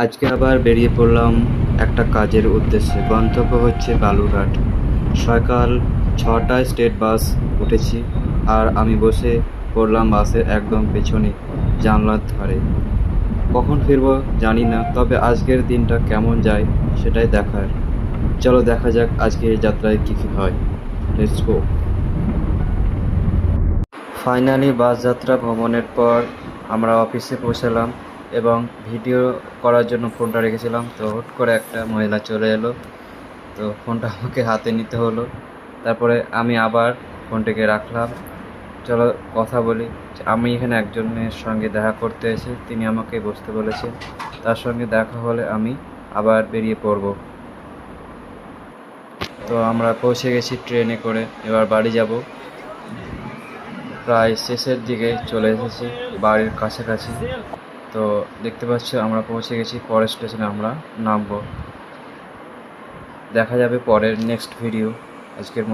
আজকে আবার বেরিয়ে পড়লাম একটা কাজের উদ্দেশ্যে। গন্তব্য হচ্ছে বালুরঘাট। সকাল 6টায় স্টেট বাস উঠেছি, আর আমি বসে পড়লাম বাসের একদম পেছনে, জানলার ধারে। কখন ফিরবো জানি না, তবে আজকের দিনটা কেমন যায় সেটাই দেখার। চলো দেখা যাক আজকে এই যাত্রায় কী কী হয়। Let's go. ফাইনালি বাস যাত্রা ভ্রমণের পর আমরা অফিসে পৌঁছালাম এবং ভিডিও করার জন্য ফোনটা রেখেছিলাম। তো হুট করে একটা মহিলা চলে এলো, তো ফোনটা আমাকে হাতে নিতে হলো। তারপরে আমি আবার ফোনটাকে রাখলাম। চলো কথা বলি। আমি এখানে একজনের সঙ্গে দেখা করতে এসে তিনি আমাকে বসতে বলেছেন। তার সঙ্গে দেখা হলে আমি আবার বেরিয়ে পড়ব। তো আমরা পৌঁছে গেছি ট্রেনে করে, এবার বাড়ি যাব। প্রায় শেষের দিকে চলে এসেছি, বাড়ির কাছাকাছি। তো দেখতে পাচ্ছ আমরা পৌঁছে গেছি, পরের স্টেশনে আমরা নামবো। দেখা যাবে পরের নেক্সট ভিডিও। আজকের মতো।